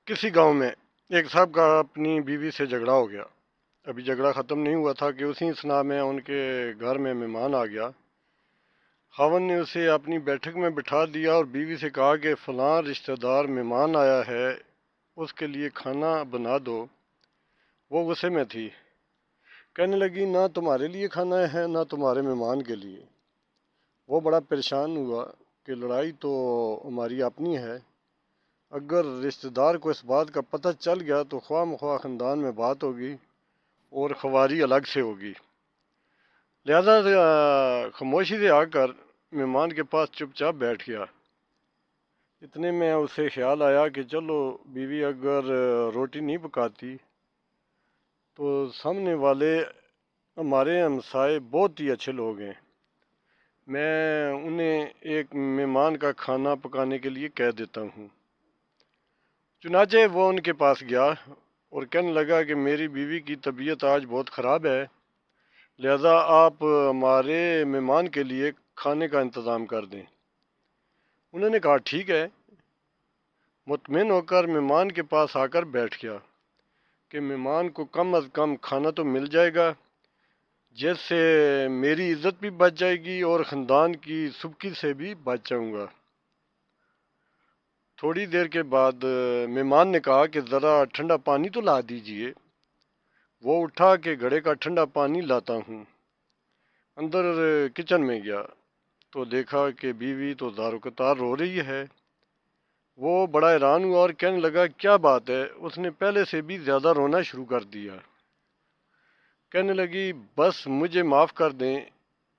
کسی گاؤں میں ایک صاحب کا اپنی بیوی سے جھگڑا ہو گیا۔ ابھی جھگڑا ختم نہیں ہوا تھا کہ اسی اثناء میں ان کے گھر میں مہمان آ گیا۔ خاوند نے اسے اپنی بیٹھک میں بٹھا دیا اور بیوی سے کہا کہ فلاں رشتہ دار مہمان آیا ہے، اس کے لیے کھانا بنا دو۔ وہ غصے میں تھی، کہنے لگی نہ تمہارے لیے کھانا ہے نہ تمہارے مہمان کے لیے۔ وہ بڑا پریشان ہوا کہ لڑائی تو ہماری اپنی ہے، اگر رشتہ دار کو اس بات کا پتہ چل گیا تو خواہ مخواہ خاندان میں بات ہوگی اور خواری الگ سے ہوگی۔ لہذا خاموشی سے آ کر مہمان کے پاس چپ چاپ بیٹھ گیا۔ اتنے میں اسے خیال آیا کہ چلو بیوی اگر روٹی نہیں پکاتی تو سامنے والے ہمارے ہمسائے بہت ہی اچھے لوگ ہیں، میں انہیں ایک مہمان کا کھانا پکانے کے لیے کہہ دیتا ہوں۔ چنانچہ وہ ان کے پاس گیا اور کہنے لگا کہ میری بیوی کی طبیعت آج بہت خراب ہے، لہذا آپ ہمارے مہمان کے لیے کھانے کا انتظام کر دیں۔ انہوں نے کہا ٹھیک ہے۔ مطمئن ہو کر مہمان کے پاس آ کر بیٹھ گیا کہ مہمان کو کم از کم کھانا تو مل جائے گا، جس سے میری عزت بھی بچ جائے گی اور خاندان کی سبکی سے بھی بچ جاؤں گا۔ تھوڑی دیر کے بعد مہمان نے کہا کہ ذرا ٹھنڈا پانی تو لا دیجئے۔ وہ اٹھا کہ گھڑے کا ٹھنڈا پانی لاتا ہوں۔ اندر کچن میں گیا تو دیکھا کہ بیوی تو زار قطار رو رہی ہے۔ وہ بڑا حیران ہوا اور کہنے لگا کیا بات ہے؟ اس نے پہلے سے بھی زیادہ رونا شروع کر دیا۔ کہنے لگی بس مجھے معاف کر دیں۔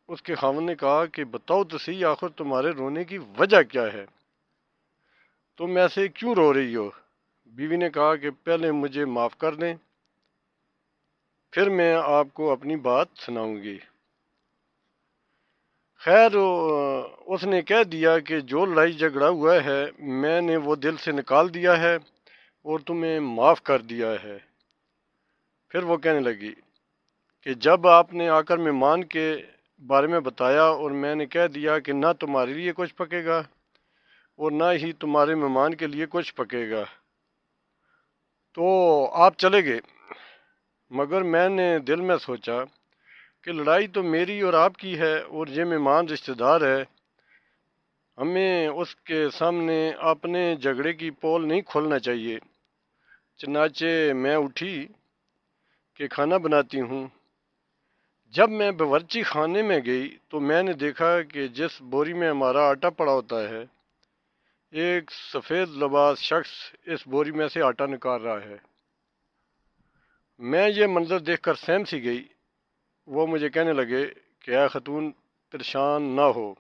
اس کے خاوند نے کہا کہ بتاؤ تو صحیح، آخر تمہارے رونے کی وجہ کیا ہے؟ تم ایسے کیوں رو رہی ہو؟ بیوی نے کہا کہ پہلے مجھے معاف کر دیں، پھر میں آپ کو اپنی بات سناؤں گی۔ خیر اس نے کہہ دیا کہ جو لڑائی جھگڑا ہوا ہے میں نے وہ دل سے نکال دیا ہے اور تمہیں معاف کر دیا ہے۔ پھر وہ کہنے لگی کہ جب آپ نے آ کر مہمان کے بارے میں بتایا اور میں نے کہہ دیا کہ نہ تمہارے لیے کچھ پکے گا اور نہ ہی تمہارے مہمان کے لیے کچھ پکے گا تو آپ چلے گئے، مگر میں نے دل میں سوچا کہ لڑائی تو میری اور آپ کی ہے اور یہ مہمان رشتہ دار ہے، ہمیں اس کے سامنے اپنے جھگڑے کی پول نہیں کھولنا چاہیے۔ چنانچہ میں اٹھی کہ کھانا بناتی ہوں۔ جب میں باورچی خانے میں گئی تو میں نے دیکھا کہ جس بوری میں ہمارا آٹا پڑا ہوتا ہے، ایک سفید لباس شخص اس بوری میں سے آٹا نکال رہا ہے۔ میں یہ منظر دیکھ کر سہم سی گئی۔ وہ مجھے کہنے لگے کہ اے خاتون پریشان نہ ہو،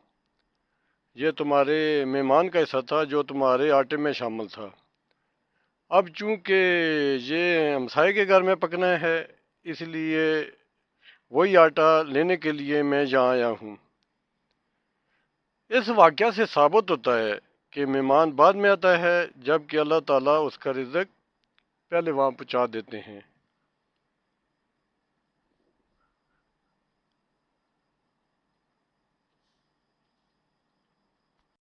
یہ تمہارے مہمان کا حصہ تھا جو تمہارے آٹے میں شامل تھا۔ اب چونکہ یہ ہمسائے کے گھر میں پکنا ہے اس لیے وہی آٹا لینے کے لیے میں یہاں آیا ہوں۔ اس واقعہ سے ثابت ہوتا ہے کہ مہمان بعد میں آتا ہے جبکہ اللہ تعالیٰ اس کا رزق پہلے وہاں پہنچا دیتے ہیں۔